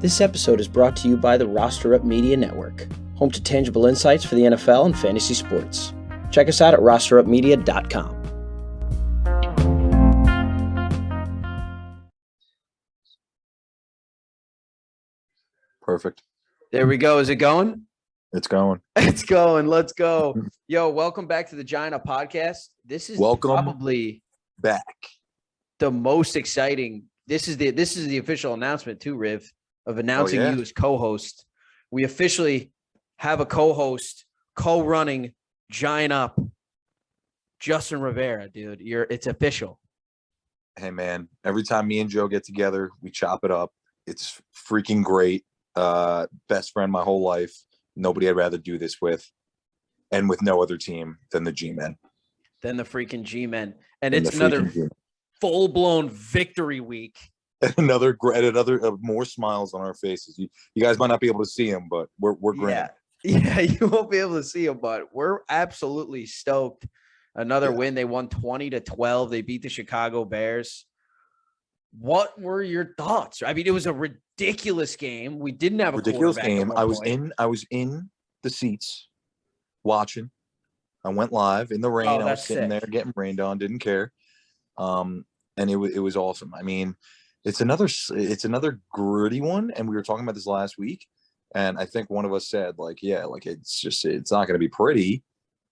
This episode is brought to you by the Roster Up Media Network, home to tangible insights for the NFL and fantasy sports. Check us out at rosterupmedia.com. Perfect. There we go. Is it going? It's going. It's going. Let's go. Yo, welcome back to the Giant Up Podcast. This is probably back the most exciting. This is the official announcement too, Riv, of announcing you as co-host. We officially have a co-host co-running Giant Up. Justin Rivera, dude. It's official. Hey man, every time me and Joe get together, we chop it up. It's freaking great. Best friend my whole life. Nobody I'd rather do this with, and with no other team than the G-Men. Than the freaking G-Men. And it's another full-blown victory week. Another more smiles on our faces. You guys might not be able to see them, but we're grinning. Yeah, you won't be able to see them, but we're absolutely stoked. Another win. They won 20-12. They beat the Chicago Bears. What were your thoughts? I mean, it was a ridiculous game. We didn't have a ridiculous game. I was in the seats watching. I went live in the rain. I was sitting there getting rained on, didn't care. And it was awesome. I mean, it's another gritty one, and we were talking about this last week, and I think one of us said it's not going to be pretty,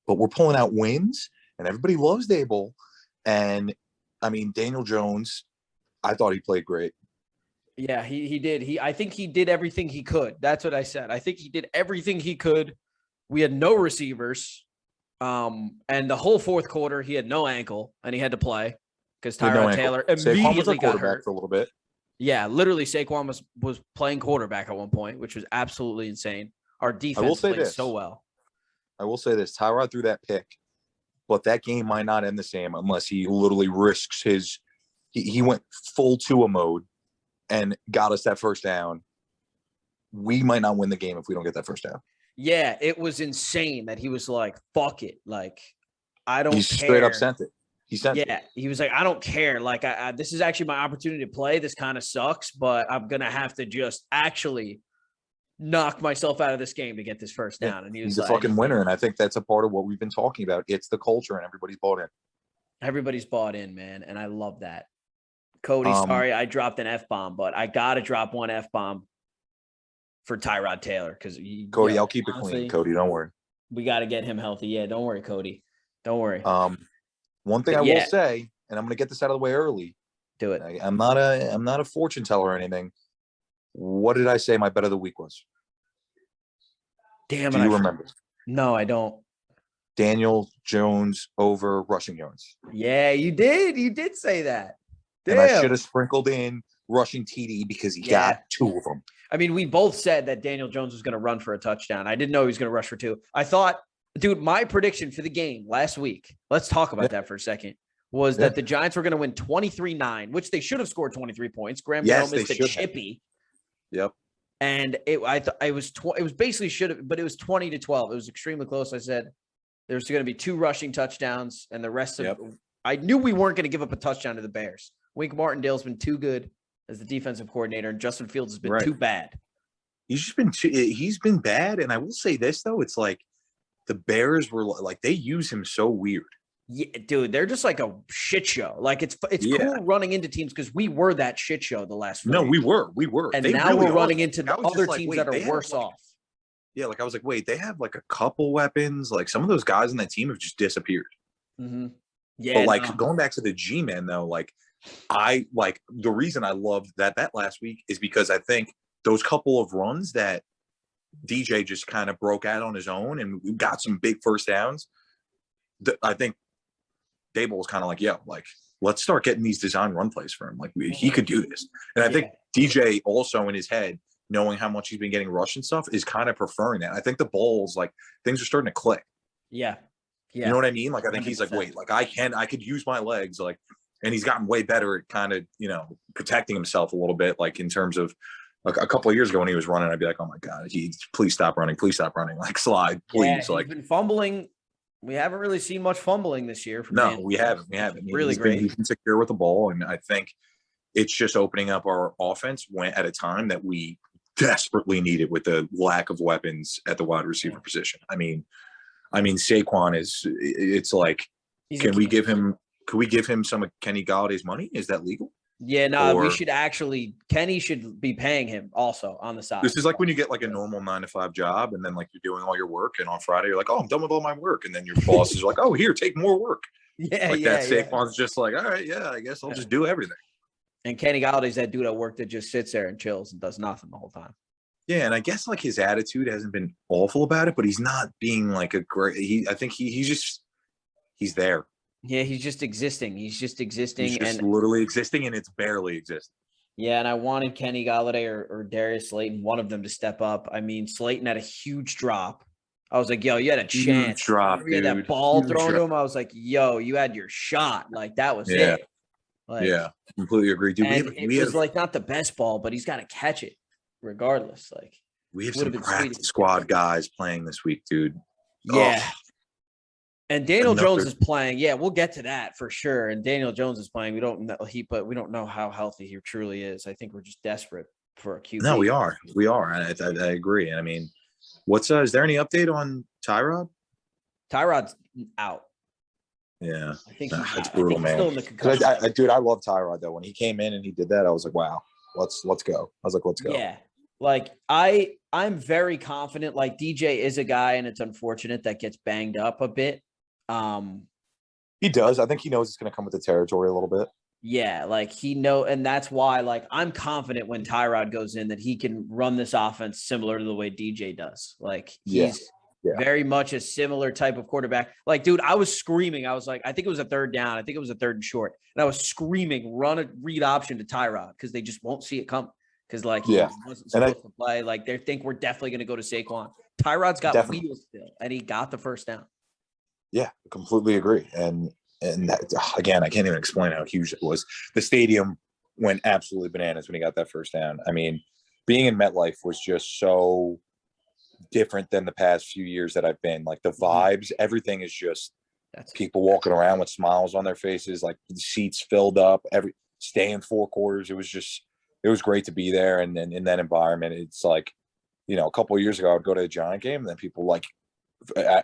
but we're pulling out wins, and everybody loves Dable. And I mean, Daniel Jones, I thought he played great. Yeah, he did. I think he did everything he could. That's what I said. I think he did everything he could. We had no receivers. And the whole fourth quarter, he had no ankle, and he had to play because Tyrod Taylor immediately got hurt for a little bit. Yeah, literally, Saquon was playing quarterback at one point, which was absolutely insane. Our defense played so well. I will say this. Tyrod threw that pick, but that game might not end the same unless he literally risks his – he went full Tua mode and got us that first down. We might not win the game if we don't get that first down. Yeah, it was insane that he was like, fuck it. Like, I don't care. He straight up sent it. He was like, I don't care. Like, this is actually my opportunity to play. This kind of sucks, but I'm going to have to just actually knock myself out of this game to get this first down. And he's a fucking winner, and I think that's a part of what we've been talking about. It's the culture, and everybody's bought in. Everybody's bought in, man, and I love that. Cody, sorry I dropped an F-bomb, but I got to drop one F-bomb for Tyrod Taylor because Cody, I'll keep it clean. Cody, don't worry. We got to get him healthy. Yeah, don't worry, Cody. Don't worry. One thing I will say, and I'm going to get this out of the way early. Do it. I'm not a fortune teller or anything. What did I say my bet of the week was? Damn it. Do you remember? No, I don't. Daniel Jones over rushing yards. Yeah, you did. You did say that. Damn. And I should have sprinkled in rushing TD because he got two of them. I mean, we both said that Daniel Jones was going to run for a touchdown. I didn't know he was going to rush for two. I thought, dude, my prediction for the game last week, let's talk about that for a second, was that the Giants were going to win 23-9, which they should have scored 23 points. Graham missed a chippy. Yep. And it was basically should have, but it was 20-12. It was extremely close. I said there's going to be two rushing touchdowns, and the rest of I knew we weren't going to give up a touchdown to the Bears. Wink Martindale's been too good as the defensive coordinator, and Justin Fields has been too bad. He's been bad, and I will say this though, it's like the Bears were like they use him so weird. Yeah, dude, they're just like a shit show. Like it's cool running into teams because we were that shit show the last. No, we were, and now we're running into the other teams that are worse off. Yeah, like I was like, wait, they have like a couple weapons. Like some of those guys on that team have just disappeared. Mm-hmm. Yeah, but like going back to the G-Men though, like the reason I loved that last week is because I think those couple of runs that DJ just kind of broke out on his own and we got some big first downs. I think Dable was kind of like, let's start getting these design run plays for him. Like he could do this. And I think DJ also in his head, knowing how much he's been getting rushed and stuff, is kind of preferring that. I think the balls, like things are starting to click. Yeah. You know what I mean? Like, I think 100%. He's like, wait, like I could use my legs. Like, and he's gotten way better at kind of, protecting himself a little bit. Like in terms of like a couple of years ago when he was running, I'd be like, oh my God, please stop running. Like slide, please. Yeah, he's been fumbling. We haven't really seen much fumbling this year. No, we haven't. Really great. He's been secure with the ball. And I think it's just opening up our offense at a time that we desperately need it with the lack of weapons at the wide receiver position. I mean, Saquon is. It's like, could we give him some of Kenny Galladay's money? Is that legal? Yeah, no, we should actually. Kenny should be paying him also on the side. This is like when you get like a normal 9-to-5 job, and then like you're doing all your work, and on Friday you're like, "Oh, I'm done with all my work," and then your boss is like, "Oh, here, take more work." Saquon's just like, "All right, yeah, I guess I'll just do everything." And Kenny Galladay's that dude at work that just sits there and chills and does nothing the whole time. Yeah, and I guess like his attitude hasn't been awful about it, but he's not being like a great. I think he's there. Yeah, he's just existing. He's just literally existing, and it's barely existing. Yeah, and I wanted Kenny Galladay or Darius Slayton, one of them, to step up. I mean, Slayton had a huge drop. I was like, yo, you had a chance. Drop, dude. That ball thrown to him. I was like, yo, you had your shot. Like, that was it. Like, yeah, completely agree, dude. It was like not the best ball, but he's got to catch it regardless. Like, we have some practice squad guys playing this week, dude. Yeah. Oh. And Daniel Jones is playing. Yeah, we'll get to that for sure. And Daniel Jones is playing. We don't know how healthy he truly is. I think we're just desperate for a QB. No, we are. I agree. I mean, is there any update on Tyrod? Tyrod's out. Yeah, I think it's brutal, man. Still in the concussion. Dude, I love Tyrod though. When he came in and he did that, I was like, wow, let's go. I was like, let's go. Yeah, like I'm very confident. Like DJ is a guy, and it's unfortunate that gets banged up a bit. He does. I think he knows it's going to come with the territory a little bit. Yeah, like and that's why, like, I'm confident when Tyrod goes in that he can run this offense similar to the way DJ does. Like, he's very much a similar type of quarterback. Like, dude, I was screaming. I was like, I think it was a third down. I think it was a third and short. And I was screaming, run a read option to Tyrod because they just won't see it come. Because, like, he wasn't supposed to play. Like, they think we're definitely going to go to Saquon. Tyrod's got wheels still, and he got the first down. Yeah, completely agree. And that, again, I can't even explain how huge it was. The stadium went absolutely bananas when he got that first down. I mean, being in MetLife was just so different than the past few years that I've been. Like, the vibes, everything is just people walking around with smiles on their faces, like the seats filled up, staying 4 quarters. It was great to be there. And then in that environment, it's like, you know, a couple of years ago, I would go to a Giant game, and then people like,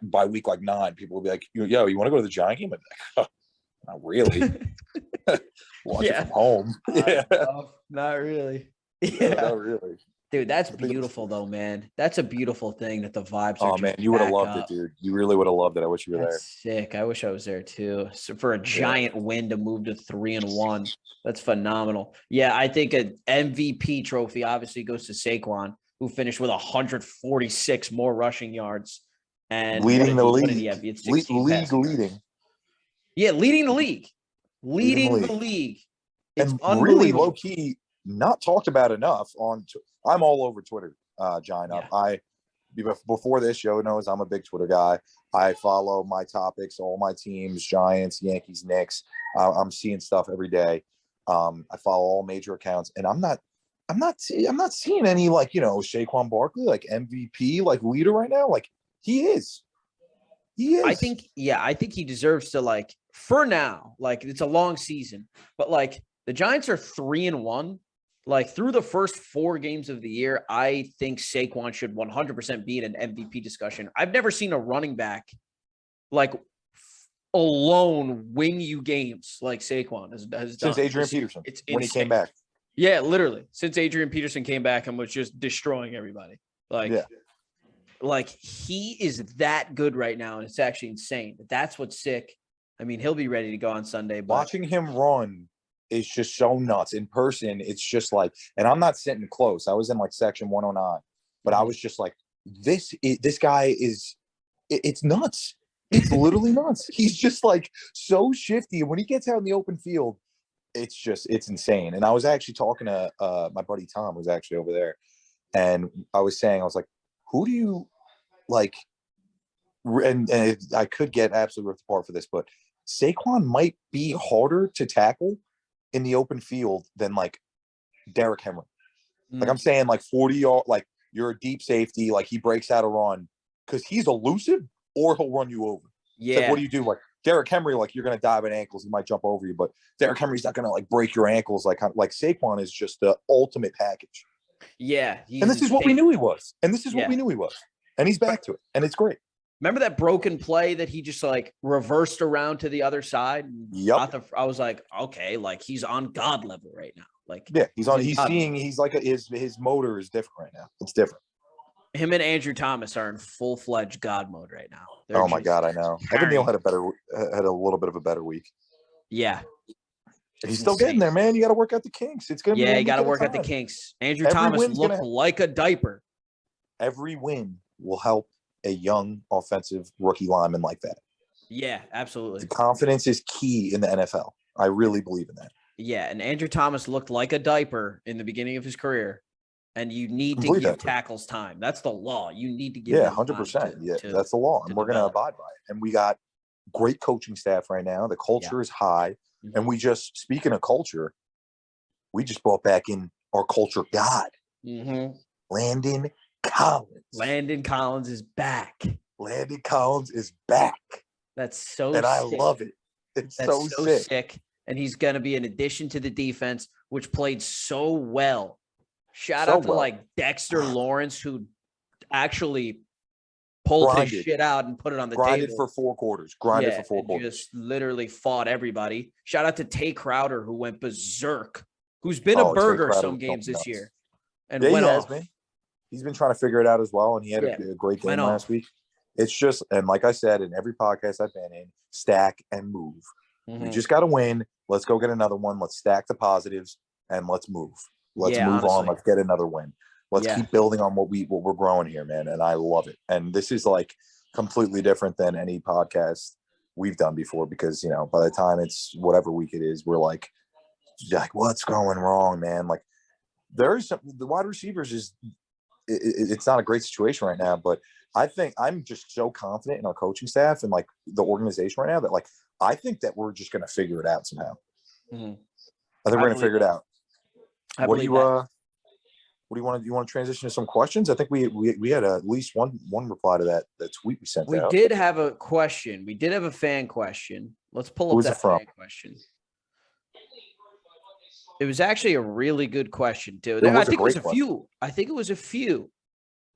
by week like 9, people will be like, yo, you want to go to the Giant game? I'd be like, oh, not really. Watch it from home. Not really. Not really. Dude, that's beautiful though, man. That's a beautiful thing that the vibes are. Oh man, you would have loved it, dude. You really would have loved it. I wish you were there. Sick. I wish I was there too. So for a Giant win to move to 3-1, that's phenomenal. Yeah, I think an MVP trophy obviously goes to Saquon, who finished with 146 more rushing yards. And leading the league. Leading. Yeah, leading the league. Leading the league. It's and really low key, not talked about enough I'm all over Twitter, Giant Up. Before this show knows I'm a big Twitter guy. I follow my topics, all my teams, Giants, Yankees, Knicks. I'm seeing stuff every day. I follow all major accounts, and I'm not seeing any, like, you know, Saquon Barkley like MVP like leader right now. Like, He is. I think he deserves to, like, for now, like, it's a long season, but like the Giants are 3-1. Like, through the first 4 games of the year, I think Saquon should 100% be in an MVP discussion. I've never seen a running back like alone win you games like Saquon has done. Since Adrian Peterson, when he came back. Yeah, literally. Since Adrian Peterson came back and was just destroying everybody. Like, he is that good right now, and it's actually insane. That's what's sick. I mean, he'll be ready to go on Sunday. But watching him run is just so nuts. In person, it's just like, and I'm not sitting close. I was in like section 109, but I was just like, this guy is, it's nuts. It's literally nuts. He's just like so shifty. When he gets out in the open field, it's insane. And I was actually talking to my buddy Tom, who's actually over there, and I was like, who do you like? And I could get absolutely ripped apart for this, but Saquon might be harder to tackle in the open field than like Derrick Henry. Like, I'm saying, like 40 yard, like you're a deep safety, like he breaks out a run because he's elusive or he'll run you over. Yeah. Like, what do you do? Like Derrick Henry, like you're going to dive at ankles. He might jump over you, but Derrick Henry's not going to like break your ankles. Like Saquon is just the ultimate package. Yeah. And this is what we knew he was. And this is what we knew he was. And he's back to it. And it's great. Remember that broken play that he just like reversed around to the other side? Yep. I was like, okay, like he's on God level right now. Like, yeah, he's like his motor is different right now. It's different. Him and Andrew Thomas are in full-fledged God mode right now. Oh my God, I know. Evan Neal had a little bit of a better week. Yeah. He's still getting there, man. You got to work out the kinks. It's gonna be you got to work out the kinks. Andrew Thomas looked like a diaper. Every win will help a young offensive rookie lineman like that. Yeah, absolutely. The confidence is key in the NFL. I really believe in that. Yeah, and Andrew Thomas looked like a diaper in the beginning of his career, and you need to give tackles time. That's the law. You need to give 100%. Yeah, that's the law, and we're going to abide by it. And we got great coaching staff right now. The culture is high, and we just, speaking of culture, we just brought back in our culture god, Landon Collins. Landon Collins is back. Landon Collins is back. That's so and sick. I love it. It's so sick. And he's going to be an addition to the defense, which played so well. Shout out to like Dexter Lawrence, who actually pulled his shit out and put it on the grinded table. For 4 quarters. Grinded for 4 quarters. Just literally fought everybody. Shout out to Tay Crowder, who went berserk, who's been a burger some games this year. And went off. Man. He's been trying to figure it out as well, and he had a great game last week. It's just, and like I said, in every podcast I've been in, stack and move. We just got to win. Let's go get another one. Let's stack the positives and let's move. Let's move on. Let's get another win. Let's keep building on what we're growing here, man. And I love it. And this is like completely different than any podcast we've done before, because, you know, by the time it's whatever week it is, we're like, what's going wrong, man? Like, there's some, the wide receivers it's not a great situation right now, but I think I'm just so confident in our coaching staff and like the organization right now that like, I think that we're just going to figure it out somehow. I think we're going to figure it out. What do you want to? You want to transition to some questions? I think we had at least one reply to that tweet we sent out. We did have a question. We did have a fan question. Let's pull up that fan question. It was actually a really good question too. I think it was a few. I think it was a few.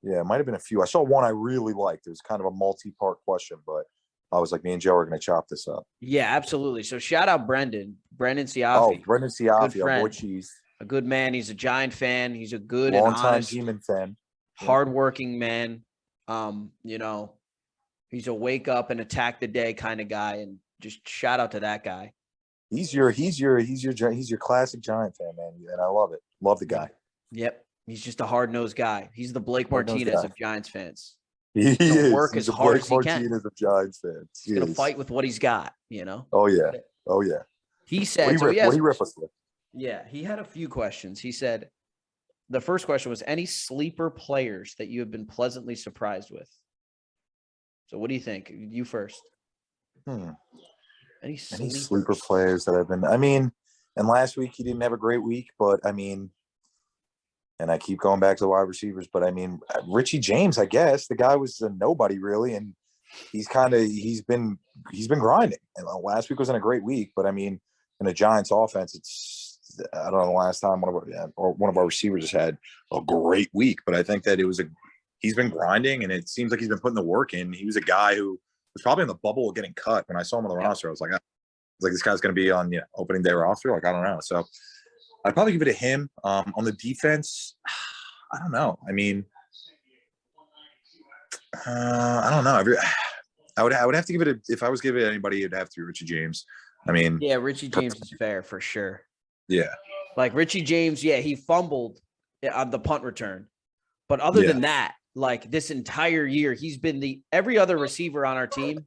Yeah, it might have been a few. I saw one I really liked. It was kind of a multi-part question, but I was like, me and Joe are going to chop this up. Yeah, absolutely. So shout out Brendan Siafi. Oh, Brendan Siafi, our boy Cheese. A good man. He's a Giant fan. He's a good long and honest, Demon fan, hardworking man. You know, he's a wake up and attack the day kind of guy. And just shout out to that guy. He's your classic Giant fan, man, and I love it. Love the guy. Yep, he's just a hard nosed guy. He's the Blake Martinez of Giants fans. He is. Work as hard as he can. Martinez of Giants fans. He's gonna fight with what he's got. You know. Oh yeah. Oh yeah. He said. What do you rip us with? Yeah, he had a few questions. He said, the first question was, any sleeper players that you have been pleasantly surprised with? So what do you think? You first. Any sleeper players that I've been, I mean, and last week he didn't have a great week, but I mean, and I keep going back to the wide receivers, but I mean, Richie James, I guess the guy was a nobody really. And he's been grinding, and last week wasn't a great week, but I mean, in a Giants offense, I don't know the last time one of our receivers has had a great week, but I think that he's been grinding, and it seems like he's been putting the work in. He was a guy who was probably on the bubble of getting cut. When I saw him on the roster, I was like, this guy's going to be on opening day roster. Like, I don't know. So I'd probably give it to him. On the defense, I don't know. I mean, I don't know. I would have to give it if I was giving it to anybody, it'd have to be Richie James. I mean, yeah, Richie James is fair for sure. Yeah. Like Richie James, he fumbled on the punt return. But other than that, like this entire year, he's been every other receiver on our team,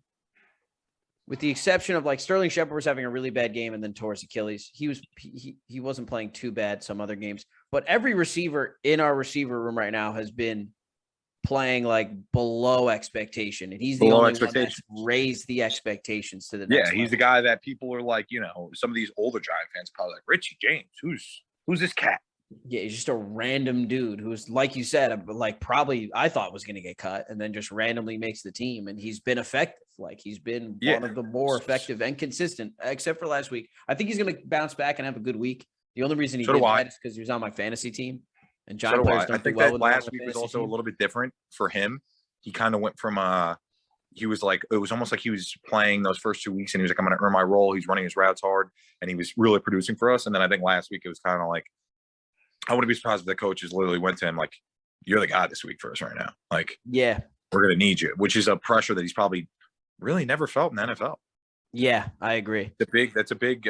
with the exception of like Sterling Shepard was having a really bad game and then tore his Achilles. He wasn't playing too bad some other games. But every receiver in our receiver room right now has been playing like below expectation, and he's the only one that's raised the expectations to the next level. He's the guy that people are like, some of these older Giant fans probably like, Richie James, who's this cat? Yeah, he's just a random dude who's, like you said, like probably I thought was going to get cut, and then just randomly makes the team, and he's been effective. Like he's been one of the more effective and consistent, except for last week. I think he's going to bounce back and have a good week. The only reason he did that is because he was on my fantasy team. And So giant do players I. don't I do think well that with them on last the week was fantasy also a team. little bit different for him. He kind of went from he was like, it was almost like he was playing those first 2 weeks and he was like, I'm going to earn my role. He's running his routes hard and he was really producing for us. And then I think last week it was kind of like, I wouldn't be surprised if the coaches literally went to him like, you're the guy this week for us right now. Like, Yeah. we're going to need you, which is a pressure that he's probably really never felt in the NFL. Yeah, I agree. That's a big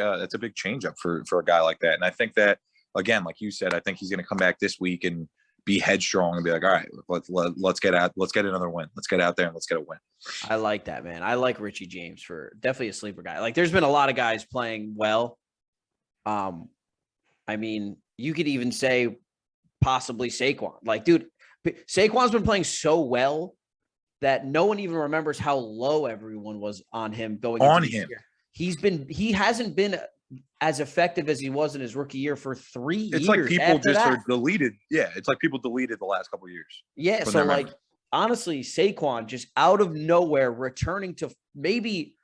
change up for a guy like that. And I think that, again, like you said, I think he's going to come back this week and be headstrong and be like, all right, let's get out. Let's get another win. Let's get out there and let's get a win. I like that, man. I like Richie James for definitely a sleeper guy. Like there's been a lot of guys playing well. I mean, you could even say possibly Saquon. Like, dude, Saquon's been playing so well that no one even remembers how low everyone was on him going on into him. Year. He hasn't been as effective as he was in his rookie year for 3 years. It's like people just are deleted. Yeah, it's like people deleted the last couple of years. Yeah, so like honestly, Saquon just out of nowhere returning to maybe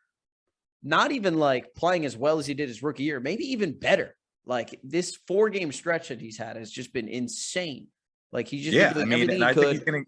not even like playing as well as he did his rookie year, maybe even better. Like this 4-game stretch that he's had has just been insane. Like he's just been doing everything he could.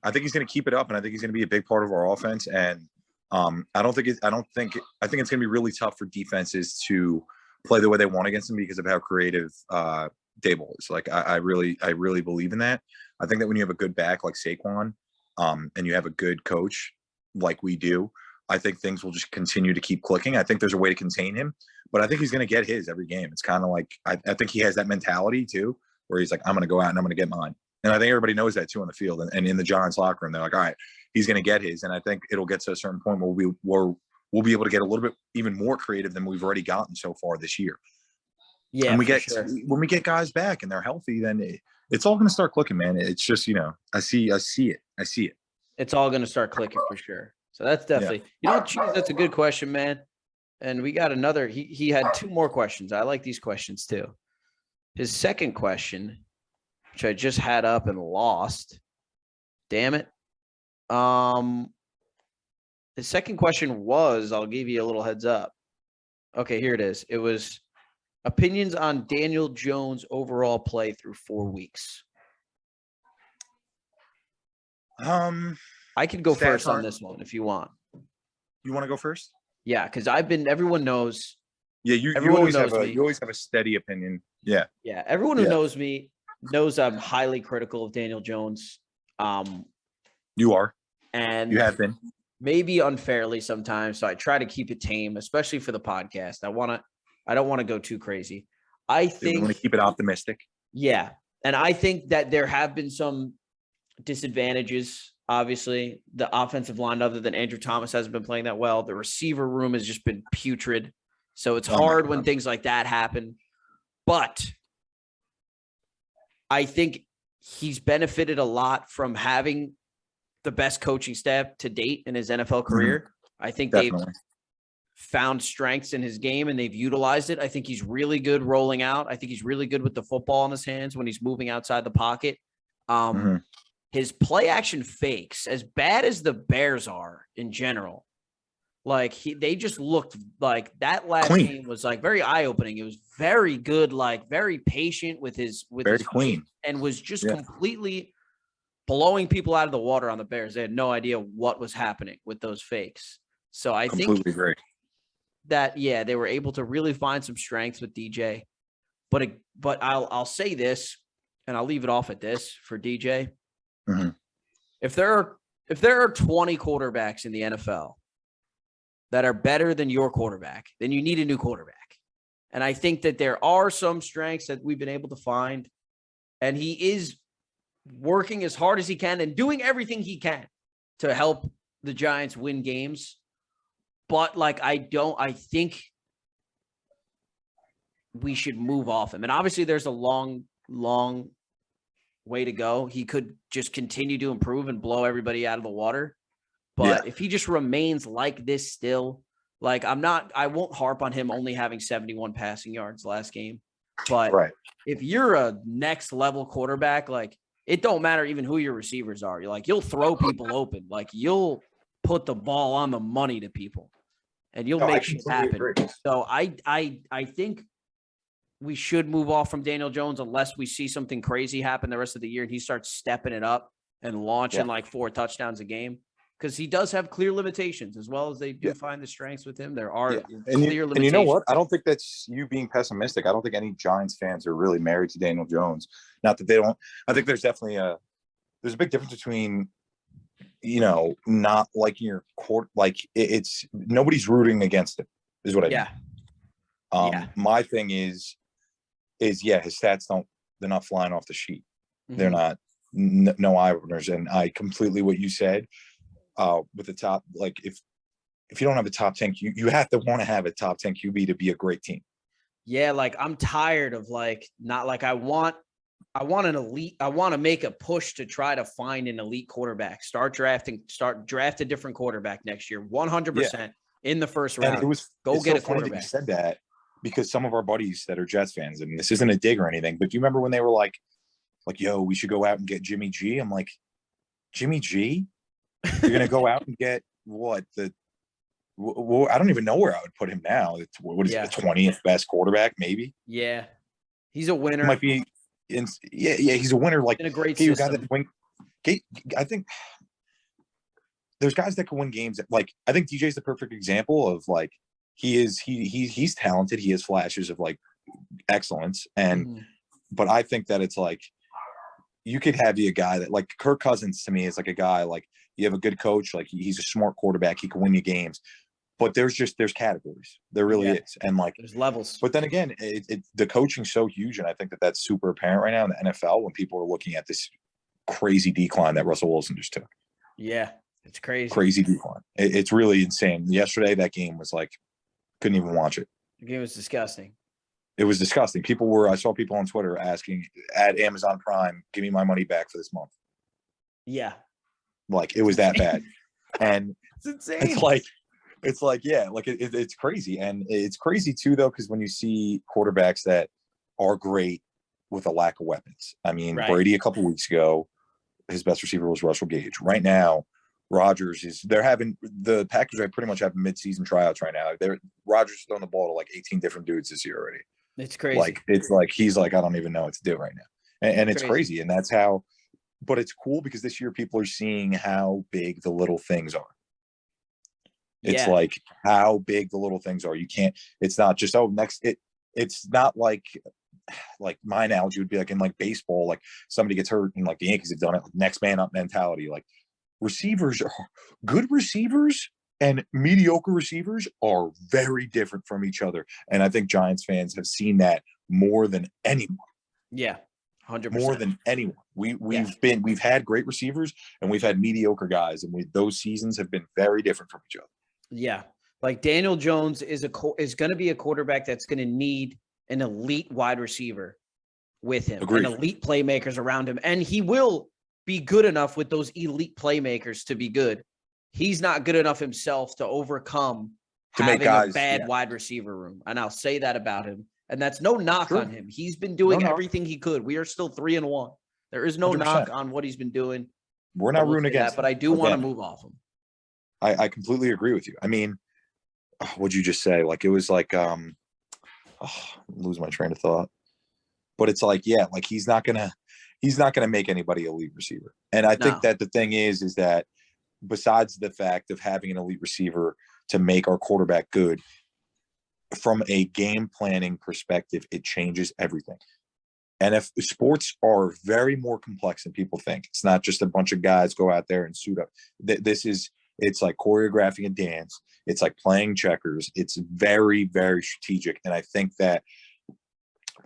I think he's going to keep it up, and I think he's going to be a big part of our offense. And I think it's going to be really tough for defenses to play the way they want against him because of how creative Dable is. Like I really believe in that. I think that when you have a good back like Saquon, and you have a good coach like we do, I think things will just continue to keep clicking. I think there's a way to contain him, but I think he's going to get his every game. It's kind of like I think he has that mentality too, where he's like, I'm going to go out and I'm going to get mine. And I think everybody knows that too on the field and in the Giants locker room. They're like, all right, he's going to get his. And I think it'll get to a certain point where we'll be able to get a little bit even more creative than we've already gotten so far this year. Yeah, and when we get guys back and they're healthy, then it's all going to start clicking, man. It's just, I see it. It's all going to start clicking for sure. So that's definitely, that's a good question, man. And we got another, he had 2 more questions. I like these questions too. His second question, which I just had up and lost. Damn it. The second question was, I'll give you a little heads up. Okay, here it is. It was opinions on Daniel Jones' overall play through 4 weeks. I can go first on this one if you want. You want to go first? Yeah, because everyone knows. Yeah, you always have a steady opinion. Yeah. Yeah, everyone who knows me knows I'm highly critical of Daniel Jones. You are. And you have been. Maybe unfairly sometimes. So I try to keep it tame, especially for the podcast. I don't want to go too crazy. I think you want to keep it optimistic. Yeah. And I think that there have been some disadvantages. Obviously, the offensive line, other than Andrew Thomas, hasn't been playing that well. The receiver room has just been putrid. So it's hard when things like that happen. But I think he's benefited a lot from having the best coaching staff to date in his NFL career. Mm-hmm. I think they've found strengths in his game and they've utilized it. I think he's really good rolling out. I think he's really good with the football in his hands when he's moving outside the pocket. His play action fakes, as bad as the Bears are in general, like they just looked like that last game was like very eye opening. It was very good, like very patient with his clean, and was just completely blowing people out of the water on the Bears. They had no idea what was happening with those fakes. So I think that they were able to really find some strengths with DJ. But I'll say this, and I'll leave it off at this for DJ. Mm-hmm. If there are 20 quarterbacks in the NFL that are better than your quarterback, then you need a new quarterback. And I think that there are some strengths that we've been able to find, and he is working as hard as he can and doing everything he can to help the Giants win games. But I think we should move off him. And obviously there's a long way to go. He could just continue to improve and blow everybody out of the water. But if he just remains like this still, I won't harp on him only having 71 passing yards last game. But if you're a next level quarterback, it don't matter even who your receivers are. You'll throw people open. You'll put the ball on the money to people and you'll make shit happen. Agree. So I think we should move off from Daniel Jones unless we see something crazy happen the rest of the year and he starts stepping it up and launching like 4 touchdowns a game. Because he does have clear limitations as well as they do find the strengths with him. There are clear limitations. And you know what? I don't think that's you being pessimistic. I don't think any Giants fans are really married to Daniel Jones. Not that they don't. I think there's definitely there's a big difference between, not liking your court. Like it's nobody's rooting against him is what I mean. My thing is his stats they're not flying off the sheet. Mm-hmm. They're not no eye openers. And I completely what you said. With the top, like if you don't have a top 10, you have to want to have a top 10 QB to be a great team. Yeah, like I'm tired of not like I want an elite. I want to make a push to try to find an elite quarterback. Start draft a different quarterback next year, 100% in the first round. And it's get a funny quarterback. that you said that because some of our buddies that are Jets fans, and this isn't a dig or anything, but do you remember when they were like, yo, we should go out and get Jimmy G? I'm like, Jimmy G? You're gonna go out and get what I don't even know where I would put him now. What is it, the 20th best quarterback? Maybe. Yeah, he's a winner. Might be. He's a winner. Like in a great system. I think there's guys that can win games. Like I think DJ's the perfect example of like he's talented. He has flashes of like excellence, and but I think that it's like you could have a guy that like Kirk Cousins to me is like a guy like. You have a good coach, like he's a smart quarterback. He can win you games, but there's categories. There really is, and like there's levels. But then again, the coaching's so huge, and I think that's super apparent right now in the NFL when people are looking at this crazy decline that Russell Wilson just took. Yeah, it's crazy. Crazy decline. It's really insane. Yesterday, that game was like couldn't even watch it. The game was disgusting. It was disgusting. I saw people on Twitter asking at Amazon Prime, "Give me my money back for this month." Yeah. Like it was that bad, and it's insane. It's like it's crazy, and it's crazy too though because when you see quarterbacks that are great with a lack of weapons. I mean, Brady a couple weeks ago, his best receiver was Russell Gage. Right now, they're having the Packers are pretty much having mid-season tryouts right now. Rodgers is throwing the ball to like 18 different dudes this year already. It's crazy. Like it's like he's like I don't even know what to do right now, and it's crazy, and that's how. But it's cool because this year people are seeing how big the little things are. It's like how big the little things are. You can't, it's not just, it's not like my analogy would be like in like baseball, like somebody gets hurt and like the Yankees have done it, like next man up mentality. Like good receivers and mediocre receivers are very different from each other. And I think Giants fans have seen that more than anyone. Yeah. 100%. More than anyone. We've had great receivers and we've had mediocre guys, and those seasons have been very different from each other. Yeah, like Daniel Jones is going to be a quarterback that's going to need an elite wide receiver with him, and elite playmakers around him, and he will be good enough with those elite playmakers to be good. He's not good enough himself to overcome having a bad wide receiver room, and I'll say that about him. And that's no knock on him. He's been doing everything he could. We are still 3-1. There is no 100%. Knock on what he's been doing. We're not rooting against that, but I do want to move off him. I completely agree with you. I mean, what'd you just say? Like, it was like, lose my train of thought. But it's like, like he's not gonna make anybody a elite receiver. And I think that the thing is that besides the fact of having an elite receiver to make our quarterback good, from a game planning perspective, it changes everything. And if sports are very more complex than people think, it's not just a bunch of guys go out there and suit up. It's like choreographing a dance. It's like playing checkers. It's very, very strategic. And I think that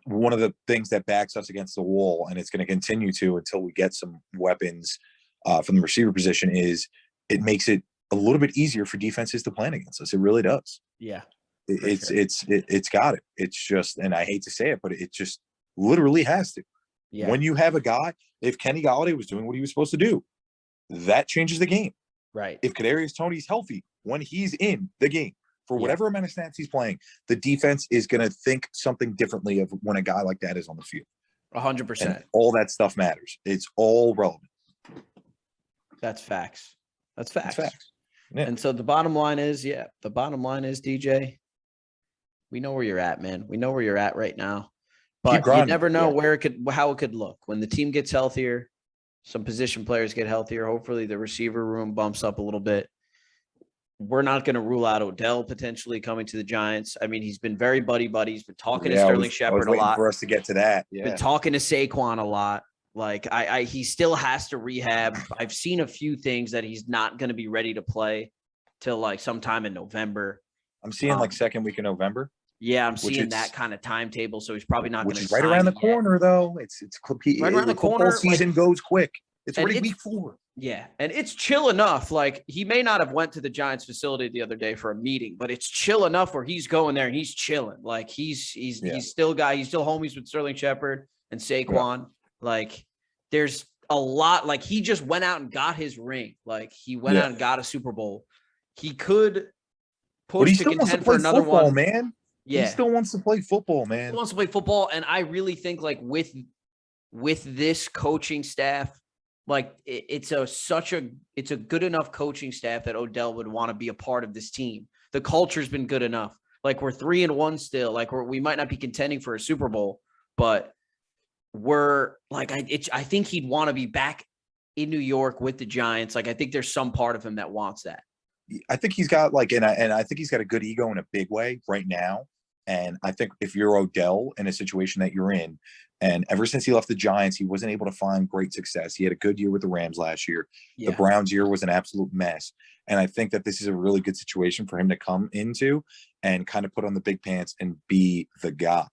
one of the things that backs us against the wall, and it's going to continue to until we get some weapons from the receiver position, is it makes it a little bit easier for defenses to plan against us. It really does. Yeah. It's got it. It's just, and I hate to say it, but it just literally has to. Yeah. When you have a guy, if Kenny Golladay was doing what he was supposed to do, that changes the game. Right. If Kadarius Toney's healthy, when he's in the game, for whatever amount of snaps he's playing, the defense is going to think something differently of when a guy like that is on the field. 100%. All that stuff matters. It's all relevant. That's facts. That's facts. Yeah. And so the bottom line is, DJ, we know where you're at, man. We know where you're at right now. But you never know how it could look when the team gets healthier. Some position players get healthier. Hopefully the receiver room bumps up a little bit. We're not going to rule out Odell potentially coming to the Giants. I mean, he's been very buddy-buddy. He's been talking to Sterling Shepard a lot. For us to get to that. Yeah. Been talking to Saquon a lot. Like he still has to rehab. I've seen a few things that he's not going to be ready to play till like sometime in November. I'm seeing like second week in November. Yeah, I'm seeing that kind of timetable. So he's probably not going to. Which is right around the corner, though. It's right around the corner. Football season goes quick. It's already week 4. Yeah, and it's chill enough. Like he may not have went to the Giants facility the other day for a meeting, but it's chill enough where he's going there and he's chilling. Like he's still homies with Sterling Shepard and Saquon. Yeah. Like there's a lot. Like he just went out and got his ring. Like he went out and got a Super Bowl. He could push to contend for another one, man. Yeah, he still wants to play football, man. He wants to play football, and I really think like with this coaching staff. Like it's a good enough coaching staff that Odell would want to be a part of this team. The culture's been good enough. Like we're 3-1 still. Like we might not be contending for a Super Bowl, but we're like I think he'd want to be back in New York with the Giants. Like I think there's some part of him that wants that. I think he's got and I think he's got a good ego in a big way right now. And I think if you're Odell in a situation that you're in, and ever since he left the Giants, he wasn't able to find great success. He had a good year with the Rams last year. Yeah. The Browns year was an absolute mess. And I think that this is a really good situation for him to come into and kind of put on the big pants and be the guy.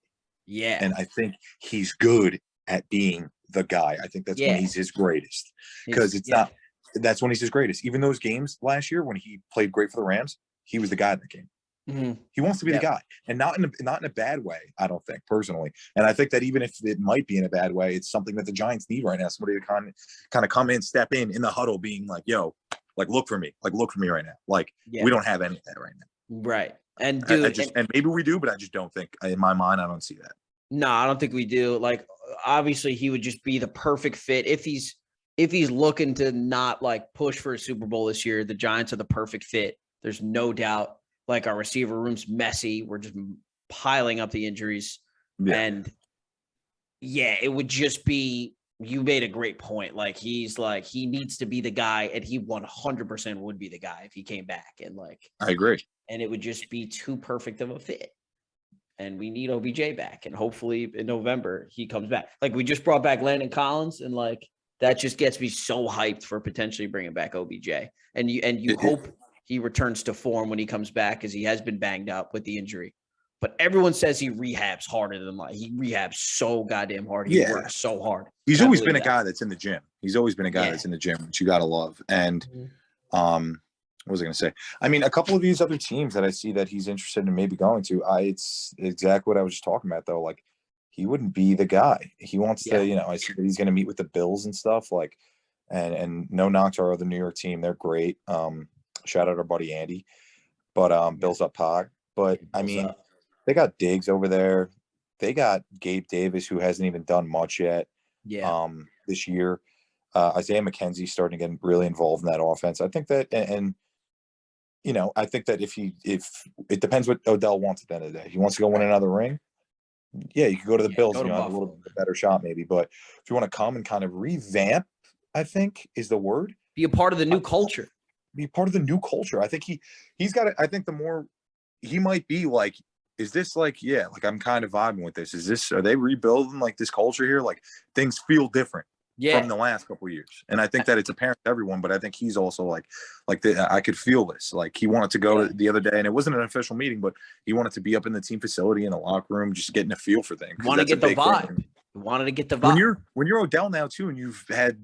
Yeah. And I think he's good at being the guy. I think that's when he's his greatest. Because that's when he's his greatest. Even those games last year when he played great for the Rams, he was the guy in the game. Mm-hmm. He wants to be the guy, and not in a bad way. I don't think personally, and I think that even if it might be in a bad way, it's something that the Giants need right now. Somebody to kind of come in, step in the huddle, being like, "Yo, like look for me right now." Like we don't have any of that right now, right? And dude, and maybe we do, but I just don't think in my mind I don't see that. No, I don't think we do. Like obviously, he would just be the perfect fit if he's looking to not like push for a Super Bowl this year. The Giants are the perfect fit. There's no doubt. Like our receiver room's messy. We're just piling up the injuries. Yeah. And it would just be, you made a great point. Like he needs to be the guy, and he 100% would be the guy if he came back. And like, I agree. And it would just be too perfect of a fit. And we need OBJ back. And hopefully in November he comes back. Like we just brought back Landon Collins, and like, that just gets me so hyped for potentially bringing back OBJ. And you hope he returns to form when he comes back, because he has been banged up with the injury. But everyone says he rehabs harder than he rehabs so goddamn hard. He works so hard. He's always been a guy that's in the gym. He's always been a guy that's in the gym, which you gotta love. And what was I gonna say? I mean, a couple of these other teams that I see that he's interested in maybe going to, it's exactly what I was just talking about though. Like he wouldn't be the guy. He wants to, I see that he's gonna meet with the Bills and stuff. Like, and no knock to our other New York team. They're great. Shout out our buddy Andy, but Bills up Pog. But I mean, they got Diggs over there. They got Gabe Davis, who hasn't even done much yet. Yeah. This year, Isaiah McKenzie starting to get really involved in that offense. I think that, and I think that if it depends what Odell wants at the end of the day. If he wants to go win another ring, you could go to the Bills. Have a little bit better shot maybe. But if you want to come and kind of revamp, I think is the word. Be a part of the new culture. Be part of the new culture. I think he's got it. I think the more he might be like, is this like, like I'm kind of vibing with this. Are they rebuilding like this culture here? Like things feel different from the last couple of years. And I think that it's apparent to everyone, but I think he's also I could feel this. Like he wanted to go to the other day, and it wasn't an official meeting, but he wanted to be up in the team facility in the locker room, just getting a feel for things. Wanted to get the vibe. Wanted to get the vibe. When you're Odell now too, and you've had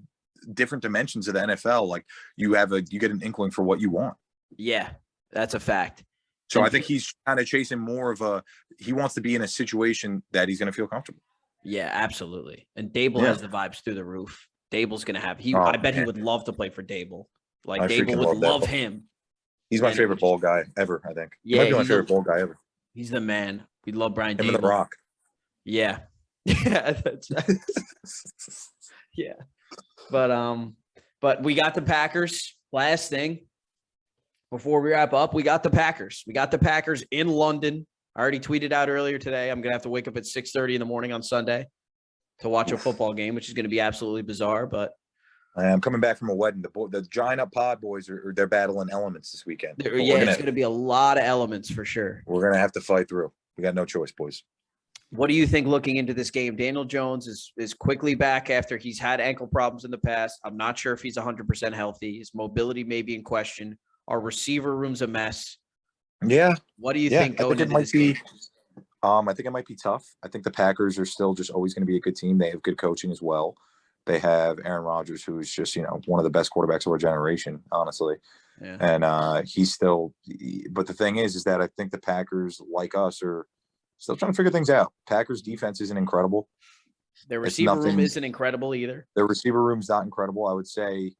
different dimensions of the NFL, like you get an inkling for what you want. Yeah, that's a fact. So I think he's kind of chasing more of he wants to be in a situation that he's going to feel comfortable. Yeah, absolutely. And Dable has the vibes through the roof. Dable's going to have, I bet he would love to play for Dable. Like Dable would love him. He's my favorite ball guy ever, I think. He might be my favorite ball guy ever. He's the man. We love Brian Dable. Him and The Rock. Yeah. Yeah. Yeah. But we got the Packers. Last thing before we wrap up, we got the Packers. We got the Packers in London. I already tweeted out earlier today. I'm going to have to wake up at 6:30 in the morning on Sunday to watch a football game, which is going to be absolutely bizarre. But I'm coming back from a wedding. The Giant Up Pod boys they're battling elements this weekend. it's going to be a lot of elements for sure. We're going to have to fight through. We got no choice, boys. What do you think looking into this game? Daniel Jones is quickly back after he's had ankle problems in the past. I'm not sure if he's 100% healthy. His mobility may be in question. Our receiver room's a mess. Yeah. What do you think going into this game? I think it might be tough. I think the Packers are still just always going to be a good team. They have good coaching as well. They have Aaron Rodgers, who is just, one of the best quarterbacks of our generation, honestly. Yeah. And he's still – but the thing is that I think the Packers, like us, are still trying to figure things out. Packers' defense isn't incredible. Their receiver room isn't incredible either. Their receiver room's not incredible. I would say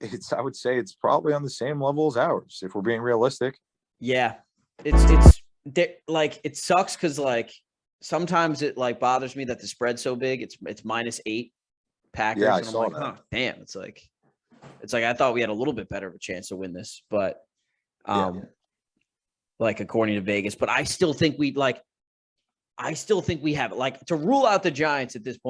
it's probably on the same level as ours, if we're being realistic. Yeah. It sucks because sometimes it bothers me that the spread's so big. It's -8 Packers. Yeah, I and I'm saw like, that. oh, damn. It's like I thought we had a little bit better of a chance to win this, but according to Vegas. But I still think we have to rule out the Giants at this point.